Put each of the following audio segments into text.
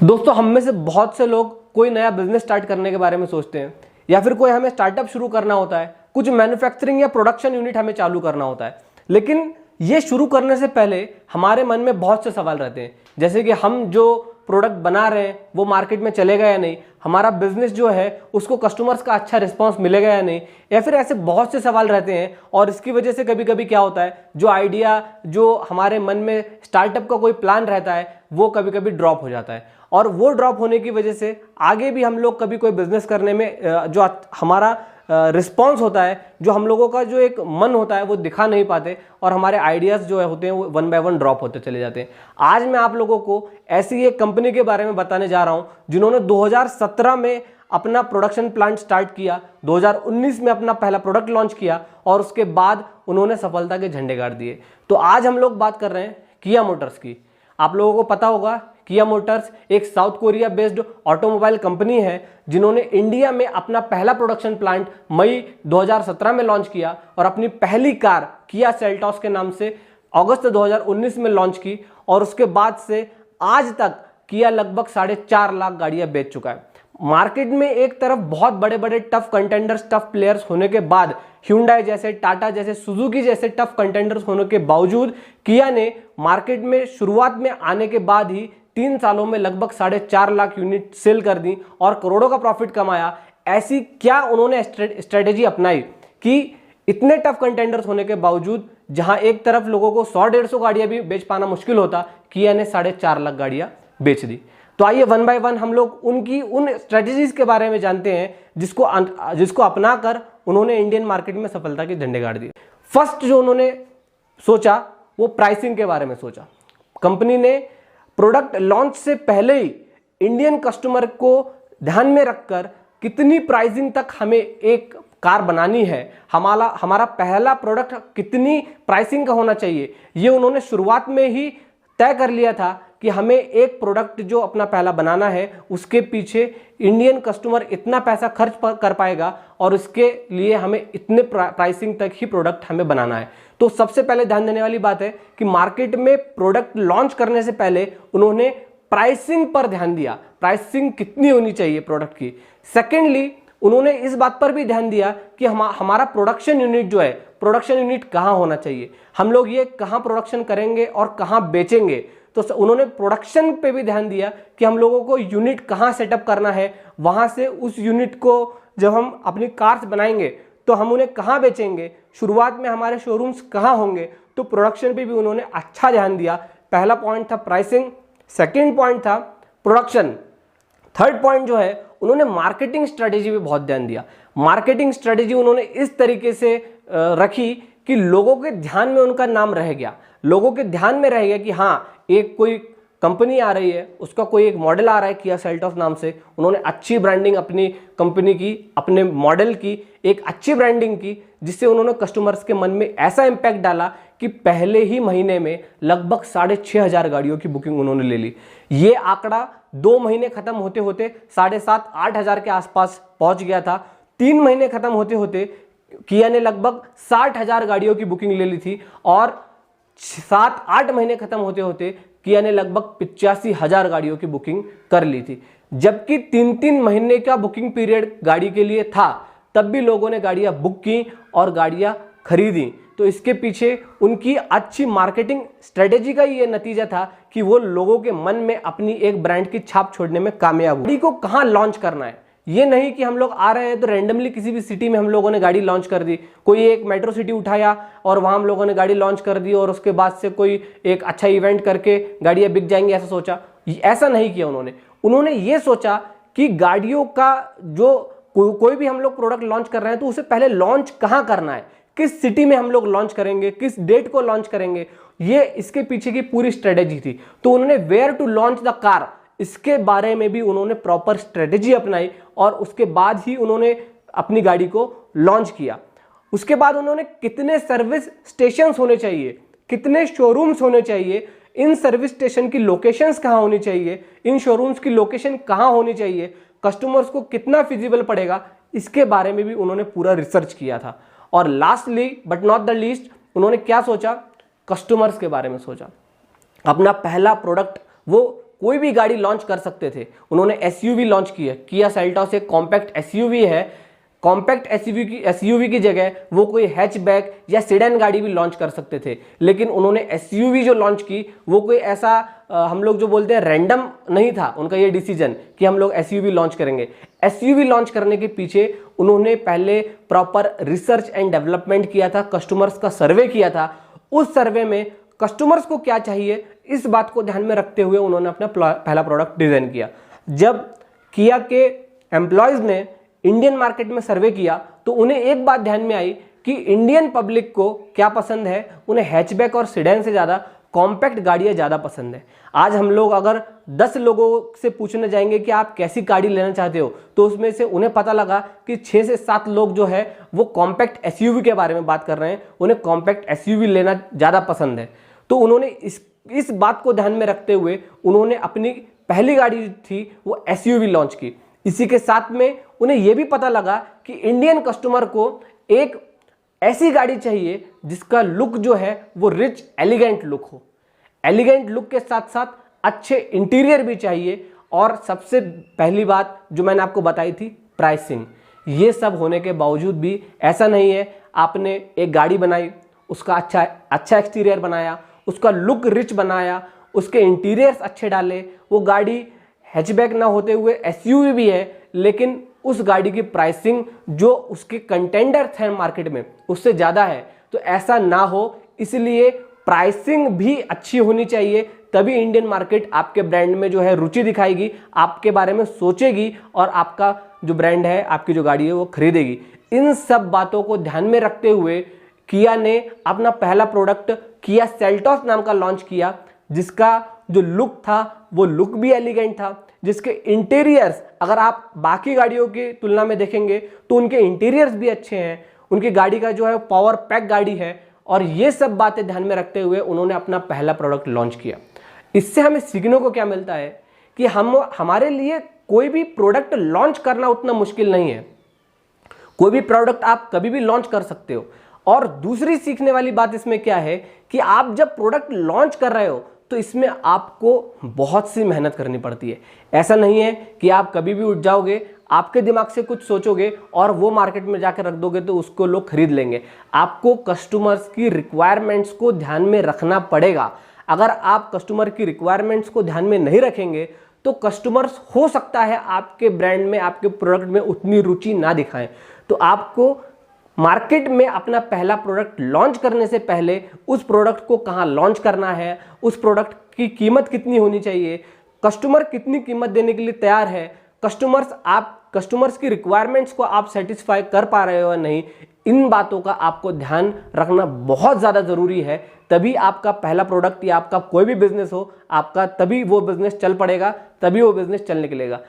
दोस्तों, हम में से बहुत से लोग कोई नया बिजनेस स्टार्ट करने के बारे में सोचते हैं या फिर कोई हमें स्टार्टअप शुरू करना होता है, कुछ मैन्युफैक्चरिंग या प्रोडक्शन यूनिट हमें चालू करना होता है। लेकिन ये शुरू करने से पहले हमारे मन में बहुत से सवाल रहते हैं, जैसे कि हम जो प्रोडक्ट बना रहे हैं वो मार्केट में चलेगा या नहीं, हमारा बिजनेस जो है उसको कस्टमर्स का अच्छा रिस्पांस मिलेगा या नहीं, या फिर ऐसे बहुत से सवाल रहते हैं। और इसकी वजह से कभी कभी क्या होता है, जो आइडिया जो हमारे मन में स्टार्टअप का कोई प्लान रहता है वो कभी कभी ड्रॉप हो जाता है। और वो ड्रॉप होने की वजह से आगे भी हम लोग कभी कोई बिजनेस करने में जो हमारा रिस्पॉन्स होता है, जो हम लोगों का जो एक मन होता है वो दिखा नहीं पाते और हमारे आइडियाज़ जो होते हैं वो वन बाय वन ड्रॉप होते चले जाते हैं। आज मैं आप लोगों को ऐसी एक कंपनी के बारे में बताने जा रहा हूं जिन्होंने 2017 में अपना प्रोडक्शन प्लांट स्टार्ट किया, 2019 में अपना पहला प्रोडक्ट लॉन्च किया और उसके बाद उन्होंने सफलता के झंडे गाड़ दिए। तो आज हम लोग बात कर रहे हैं किया मोटर्स की। आप लोगों को पता होगा किया मोटर्स एक south Korea based automobile company है जिन्होंने इंडिया में अपना पहला प्रोडक्शन प्लांट मई 2017 में लॉन्च किया और अपनी पहली कार किया सेल्टॉस के नाम से अगस्त 2019 में लॉन्च की। और उसके बाद से आज तक किया लगभग 4.5 लाख गाड़ियां बेच चुका है। मार्केट में एक तरफ बहुत बड़े बड़े टफ कंटेंडर्स, टफ प्लेयर्स होने के बाद, Hyundai जैसे, टाटा जैसे, सुजुकी जैसे टफ कंटेंडर्स होने के बावजूद किया ने मार्केट में शुरुआत में आने के बाद ही 3 सालों में लगभग 4.5 लाख यूनिट सेल कर दी और करोड़ों का प्रॉफिट कमाया। ऐसी क्या उन्होंने स्ट्रेटेजी अपनाई कि इतने टफ कंटेंडर्स होने के बावजूद, जहां एक तरफ लोगों को 100-150 गाड़ियां भी बेच पाना मुश्किल होता, किया ने 4.5 लाख गाड़ियां बेच दी। तो आइए वन बाय वन हम लोग उनकी उन स्ट्रेटेजीज के बारे में जानते हैं जिसको अपनाकर उन्होंने इंडियन मार्केट में सफलता के झंडे गाड़ दिए। फर्स्ट जो उन्होंने सोचा वो प्राइसिंग के बारे में सोचा। कंपनी ने प्रोडक्ट लॉन्च से पहले ही इंडियन कस्टमर को ध्यान में रखकर कितनी प्राइसिंग तक हमें एक कार बनानी है, हमारा पहला प्रोडक्ट कितनी प्राइसिंग का होना चाहिए, ये उन्होंने शुरुआत में ही तय कर लिया था कि हमें एक प्रोडक्ट जो अपना पहला बनाना है उसके पीछे इंडियन कस्टमर इतना पैसा खर्च कर पाएगा और उसके लिए हमें इतने प्राइसिंग तक ही प्रोडक्ट हमें बनाना है। तो सबसे पहले ध्यान देने वाली बात है कि मार्केट में प्रोडक्ट लॉन्च करने से पहले उन्होंने प्राइसिंग पर ध्यान दिया, प्राइसिंग कितनी होनी चाहिए प्रोडक्ट की। सेकेंडली उन्होंने इस बात पर भी ध्यान दिया कि हमारा प्रोडक्शन यूनिट जो है, प्रोडक्शन यूनिट कहाँ होना चाहिए, हम लोग ये कहाँ प्रोडक्शन करेंगे और कहाँ बेचेंगे। तो उन्होंने प्रोडक्शन पे भी ध्यान दिया कि हम लोगों को यूनिट कहाँ सेटअप करना है, वहां से उस यूनिट को जब हम अपनी कार्स बनाएंगे तो हम उन्हें कहाँ बेचेंगे, शुरुआत में हमारे शोरूम्स कहाँ होंगे। तो प्रोडक्शन पे भी उन्होंने अच्छा ध्यान दिया। पहला पॉइंट था प्राइसिंग, सेकेंड पॉइंट था प्रोडक्शन, थर्ड पॉइंट जो है उन्होंने मार्केटिंग स्ट्रेटेजी पे बहुत ध्यान दिया। मार्केटिंग स्ट्रेटेजी उन्होंने इस तरीके से रखी कि लोगों के ध्यान में उनका नाम रह गया, लोगों के ध्यान में रह गया कि हाँ एक कोई कंपनी आ रही है, उसका कोई एक मॉडल आ रहा है किया सेल्टॉस नाम से। उन्होंने अच्छी ब्रांडिंग अपनी कंपनी की, अपने मॉडल की एक अच्छी ब्रांडिंग की, जिससे उन्होंने कस्टमर्स के मन में ऐसा इंपैक्ट डाला कि पहले ही महीने में लगभग 6,500 गाड़ियों की बुकिंग उन्होंने ले ली। ये आंकड़ा 2 महीने खत्म होते होते 7,500-8,000 के आसपास पहुंच गया था। 3 महीने खत्म होते होते किया ने लगभग 60,000 गाड़ियों की बुकिंग ले ली थी और 7-8 महीने खत्म होते होते किया ने लगभग 85,000 गाड़ियों की बुकिंग कर ली थी। जबकि 3-3 महीने का बुकिंग पीरियड गाड़ी के लिए था, तब भी लोगों ने गाड़ियां बुक की और गाड़ियां खरीदी। तो इसके पीछे उनकी अच्छी मार्केटिंग स्ट्रेटेजी का ये नतीजा था कि वो लोगों के मन में अपनी एक ब्रांड की छाप छोड़ने में कामयाब हुए। गाड़ी को कहाँ लॉन्च करना है, ये नहीं कि हम लोग आ रहे हैं तो रैंडमली किसी भी सिटी में हम लोगों ने गाड़ी लॉन्च कर दी, कोई एक मेट्रो सिटी उठाया और वहां हम लोगों ने गाड़ी लॉन्च कर दी और उसके बाद से कोई एक अच्छा इवेंट करके गाड़ियां बिक जाएंगी, ऐसा सोचा। ऐसा नहीं किया उन्होंने ये सोचा कि गाड़ियों का जो कोई भी हम लोग प्रोडक्ट लॉन्च कर रहे हैं तो उसे पहले लॉन्च कहाँ करना है, किस सिटी में हम लोग लॉन्च करेंगे, किस डेट को लॉन्च करेंगे, ये इसके पीछे की पूरी स्ट्रेटेजी थी। तो उन्होंने where to launch the car, इसके बारे में भी उन्होंने प्रॉपर स्ट्रेटेजी अपनाई और उसके बाद ही उन्होंने अपनी गाड़ी को लॉन्च किया। उसके बाद उन्होंने कितने सर्विस स्टेशंस होने चाहिए, कितने शोरूम्स होने चाहिए, इन सर्विस स्टेशन की लोकेशंस कहाँ होनी चाहिए, इन शोरूम्स की लोकेशन कहाँ होनी चाहिए, कस्टमर्स को कितना फिजिबल पड़ेगा, इसके बारे में भी उन्होंने पूरा रिसर्च किया था। और lastly but not the least उन्होंने क्या सोचा, कस्टमर्स के बारे में सोचा। अपना पहला प्रोडक्ट वो कोई भी गाड़ी लॉन्च कर सकते थे। उन्होंने एसयूवी लॉन्च की है, किया सेल्टॉस एक कॉम्पैक्ट एसयूवी है, कॉम्पैक्ट एसयूवी की जगह वो कोई हैचबैक या सेडान गाड़ी भी लॉन्च कर सकते थे, लेकिन उन्होंने एसयूवी जो लॉन्च की वो कोई ऐसा हम लोग जो बोलते हैं रैंडम नहीं था उनका ये डिसीजन कि हम लोग एसयूवी लॉन्च करेंगे। एसयूवी लॉन्च करने के पीछे उन्होंने पहले प्रॉपर रिसर्च एंड डेवलपमेंट किया था, कस्टमर्स का सर्वे किया था। उस सर्वे में कस्टमर्स को क्या चाहिए इस बात को ध्यान में रखते हुए उन्होंने अपना पहला प्रोडक्ट डिजाइन किया। जब किया के एम्प्लॉयज ने इंडियन मार्केट में सर्वे किया तो उन्हें एक बात ध्यान में आई कि इंडियन पब्लिक को क्या पसंद है, उन्हें हैचबैक और सेडान से ज़्यादा कॉम्पैक्ट गाड़ियाँ ज़्यादा पसंद है। आज हम लोग अगर 10 लोगों से पूछने जाएंगे कि आप कैसी गाड़ी लेना चाहते हो तो उसमें से उन्हें पता लगा कि 6 से 7 लोग जो है वो कॉम्पैक्ट एसयूवी के बारे में बात कर रहे हैं, उन्हें कॉम्पैक्ट एसयूवी लेना ज़्यादा पसंद है। तो उन्होंने इस बात को ध्यान में रखते हुए उन्होंने अपनी पहली गाड़ी थी वो एसयूवी लॉन्च की। इसी के साथ में उन्हें यह भी पता लगा कि इंडियन कस्टमर को एक ऐसी गाड़ी चाहिए जिसका लुक जो है वो रिच एलिगेंट लुक हो। एलिगेंट लुक के साथ साथ अच्छे इंटीरियर भी चाहिए, और सबसे पहली बात जो मैंने आपको बताई थी प्राइसिंग। ये सब होने के बावजूद भी ऐसा नहीं है आपने एक गाड़ी बनाई, उसका अच्छा एक्सटीरियर बनाया, उसका लुक रिच बनाया, उसके इंटीरियर्स अच्छे डाले, वो गाड़ी हैचबैक ना होते हुए एसयूवी भी है, लेकिन उस गाड़ी की प्राइसिंग जो उसके कंटेंडर थे मार्केट में उससे ज़्यादा है। तो ऐसा ना हो, इसलिए प्राइसिंग भी अच्छी होनी चाहिए, तभी इंडियन मार्केट आपके ब्रांड में जो है रुचि दिखाएगी, आपके बारे में सोचेगी और आपका जो ब्रांड है, आपकी जो गाड़ी है वो खरीदेगी। इन सब बातों को ध्यान में रखते हुए किया ने अपना पहला प्रोडक्ट किया सेल्टॉस नाम का लॉन्च किया, जिसका जो लुक था वो लुक भी एलिगेंट था, जिसके इंटीरियर्स अगर आप बाकी गाड़ियों की तुलना में देखेंगे तो उनके इंटीरियर्स भी अच्छे हैं, उनकी गाड़ी का जो है पावर पैक गाड़ी है। और ये सब बातें ध्यान में रखते हुए उन्होंने अपना पहला प्रोडक्ट लॉन्च किया। इससे हमें सीखने को क्या मिलता है कि हमारे लिए कोई भी प्रोडक्ट लॉन्च करना उतना मुश्किल नहीं है। कोई भी प्रोडक्ट आप कभी भी लॉन्च कर सकते हो। और दूसरी सीखने वाली बात इसमें क्या है कि आप जब प्रोडक्ट लॉन्च कर रहे हो तो इसमें आपको बहुत सी मेहनत करनी पड़ती है। ऐसा नहीं है कि आप कभी भी उठ जाओगे, आपके दिमाग से कुछ सोचोगे और वो मार्केट में जाकर रख दोगे तो उसको लोग खरीद लेंगे। आपको कस्टमर्स की रिक्वायरमेंट्स को ध्यान में रखना पड़ेगा। अगर आप कस्टमर की रिक्वायरमेंट्स को ध्यान में नहीं रखेंगे तो कस्टमर्स हो सकता है आपके ब्रांड में, आपके प्रोडक्ट में उतनी रुचि ना दिखाएं। तो आपको मार्केट में अपना पहला प्रोडक्ट लॉन्च करने से पहले उस प्रोडक्ट को कहां लॉन्च करना है, उस प्रोडक्ट की कीमत कितनी होनी चाहिए, कस्टमर कितनी कीमत देने के लिए तैयार है, कस्टमर्स की रिक्वायरमेंट्स को आप सेटिस्फाई कर पा रहे हो या नहीं, इन बातों का आपको ध्यान रखना बहुत ज़्यादा ज़रूरी है। तभी आपका पहला प्रोडक्ट या आपका कोई भी बिजनेस हो, आपका तभी वो बिजनेस चल पड़ेगा, तभी वो बिजनेस चलने निकलेगा।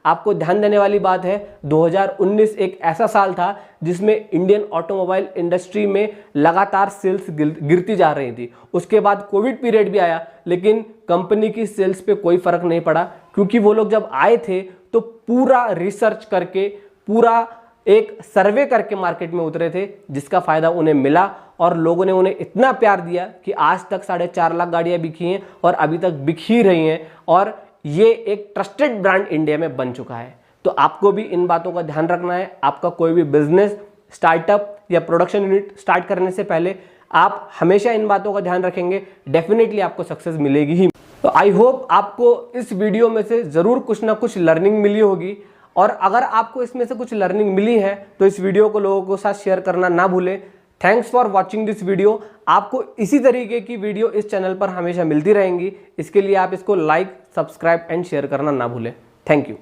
आपको ध्यान देने वाली बात है 2019 एक ऐसा साल था जिसमें इंडियन ऑटोमोबाइल इंडस्ट्री में लगातार सेल्स गिरती जा रही थी। उसके बाद कोविड पीरियड भी आया, लेकिन कंपनी की सेल्स पे कोई फर्क नहीं पड़ा, क्योंकि वो लोग जब आए थे तो पूरा रिसर्च करके, पूरा एक सर्वे करके मार्केट में उतरे थे, जिसका फायदा उन्हें मिला और लोगों ने उन्हें इतना प्यार दिया कि आज तक 4.5 लाख गाड़ियां बिकी हैं और अभी तक बिक ही रही हैं, और ये एक ट्रस्टेड ब्रांड इंडिया में बन चुका है। तो आपको भी इन बातों का ध्यान रखना है। आपका कोई भी बिजनेस, स्टार्टअप या प्रोडक्शन यूनिट स्टार्ट करने से पहले आप हमेशा इन बातों का ध्यान रखेंगे, डेफिनेटली आपको सक्सेस मिलेगी ही। तो आई होप आपको इस वीडियो में से जरूर कुछ ना कुछ लर्निंग मिली होगी, और अगर आपको इसमें से कुछ लर्निंग मिली है तो इस वीडियो को लोगों के साथ शेयर करना ना भूलें। Thanks for watching this video. आपको इसी तरीके की वीडियो इस चैनल पर हमेशा मिलती रहेंगी। इसके लिए आप इसको लाइक, सब्सक्राइब एंड शेयर करना ना भूलें। Thank you.